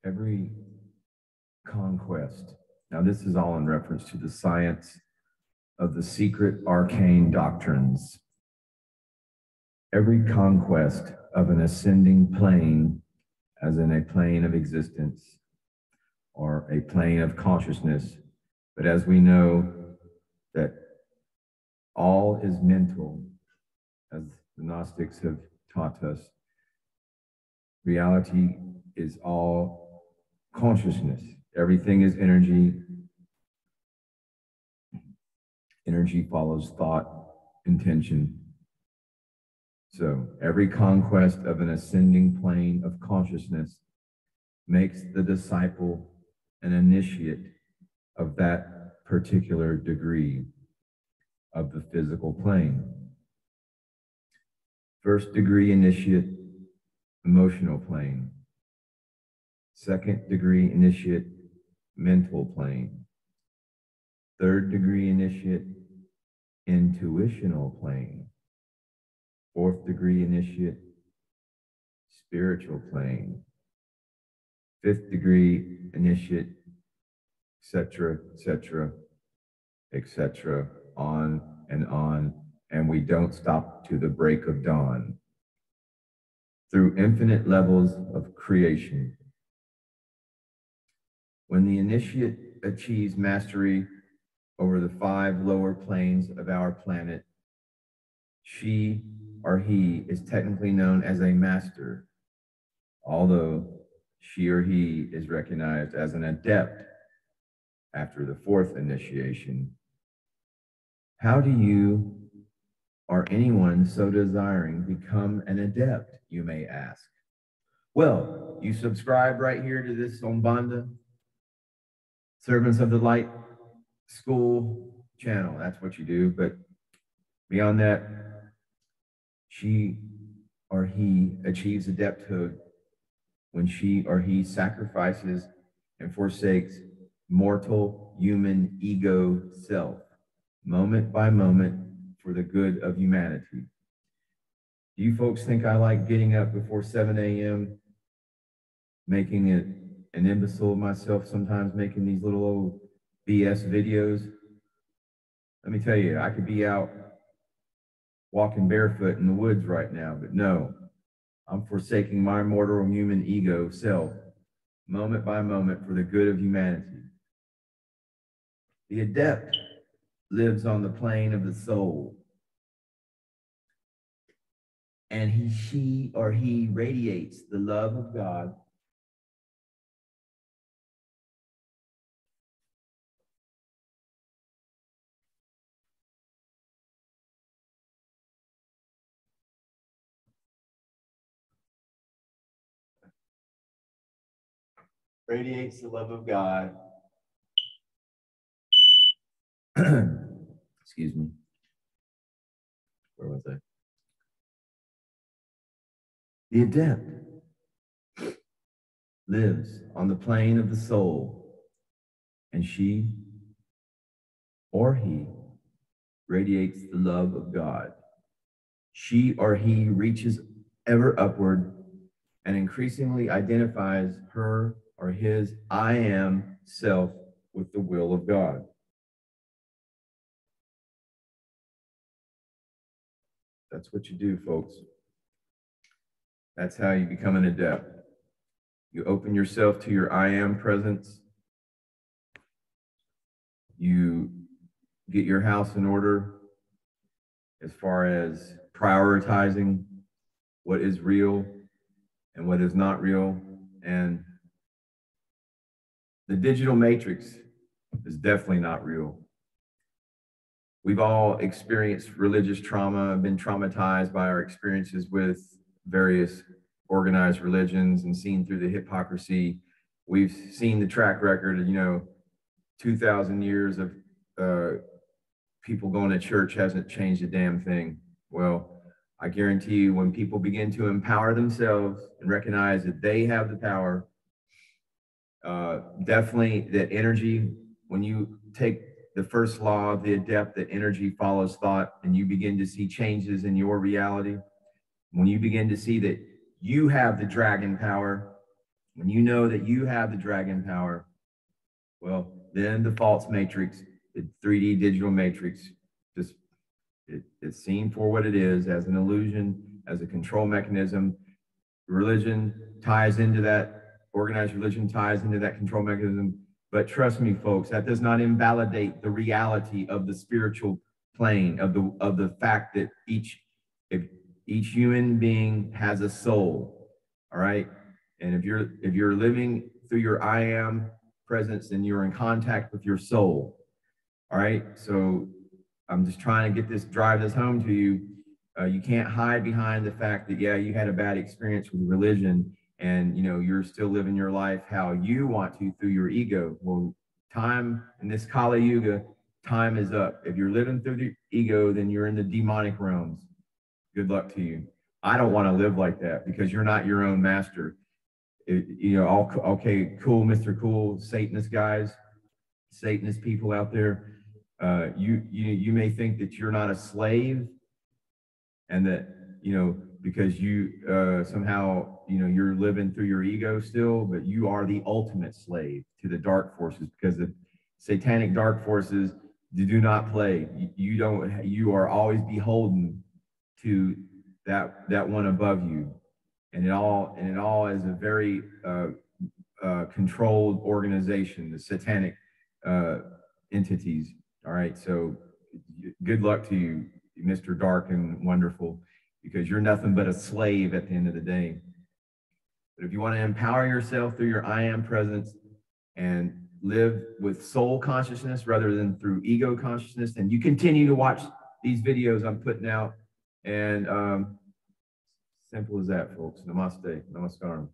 every conquest. Now, this is all in reference to the science of the secret arcane doctrines. Every conquest of an ascending plane, as in a plane of existence or a plane of consciousness, but as we know that all is mental, as the Gnostics have taught us, reality is all consciousness. Everything is energy. Energy follows thought, intention. So every conquest of an ascending plane of consciousness makes the disciple an initiate of that particular degree of the physical plane. First degree initiate, emotional plane. Second degree initiate, mental plane. Third degree initiate, intuitional plane. Fourth degree initiate, spiritual plane. Fifth degree initiate, etc., etc., etc., on, and we don't stop to the break of dawn. Through infinite levels of creation. When the initiate achieves mastery over the 5 lower planes of our planet, she or he is technically known as a master, although she or he is recognized as an adept after the 4th initiation. How do you or anyone so desiring become an adept, you may ask? Well, you subscribe right here to this Umbanda Servants of the Light School channel. That's what you do. But beyond that, she or he achieves adepthood when she or he sacrifices and forsakes mortal human ego self, moment by moment, for the good of humanity. Do you folks think I like getting up before 7 a.m., making it an imbecile of myself, sometimes making these little old BS videos? Let me tell you, I could be out walking barefoot in the woods right now, but no, I'm forsaking my mortal human ego self, moment by moment, for the good of humanity. The adept lives on the plane of the soul, and she or he radiates the love of God radiates the love of God. Excuse me. Where was I? The adept lives on the plane of the soul, and she or he radiates the love of God. She or he reaches ever upward and increasingly identifies her or his I am self with the will of God. That's what you do, folks. That's how you become an adept. You open yourself to your I am presence. You get your house in order as far as prioritizing what is real and what is not real. And the digital matrix is definitely not real. We've all experienced religious trauma, been traumatized by our experiences with various organized religions and seen through the hypocrisy. We've seen the track record of, 2,000 years of people going to church hasn't changed a damn thing. Well, I guarantee you, when people begin to empower themselves and recognize that they have the power, definitely that energy, when you take the first law of the adept, that energy follows thought, and you begin to see changes in your reality, when you begin to see that you have the dragon power, When you know that you have the dragon power, well, then the false matrix, the 3D digital matrix, just it's seen for what it is, as an illusion, as a control mechanism. Religion ties into that, organized religion ties into that control mechanism. But trust me, folks, that does not invalidate the reality of the spiritual plane, of the fact that each human being has a soul. All right. And if you're living through your I am presence, then you're in contact with your soul. All right. So I'm just trying to drive this home to you. You can't hide behind the fact that, yeah, you had a bad experience with religion and, you're still living your life how you want to through your ego. Well, time in this Kali Yuga, time is up. If you're living through the ego, then you're in the demonic realms. Good luck to you. I don't want to live like that because you're not your own master. Okay, cool, Mr. Cool, Satanist guys, Satanist people out there. You may think that you're not a slave, and that because you somehow you're living through your ego still, but you are the ultimate slave to the dark forces, because the satanic dark forces do not play. You are always beholden to that one above you, and it all is a very controlled organization, the satanic entities. All right, so good luck to you, Mr. Dark and Wonderful, because you're nothing but a slave at the end of the day. But if you want to empower yourself through your I am presence and live with soul consciousness rather than through ego consciousness, then you continue to watch these videos I'm putting out. And simple as that, folks. Namaste. Namaskaram.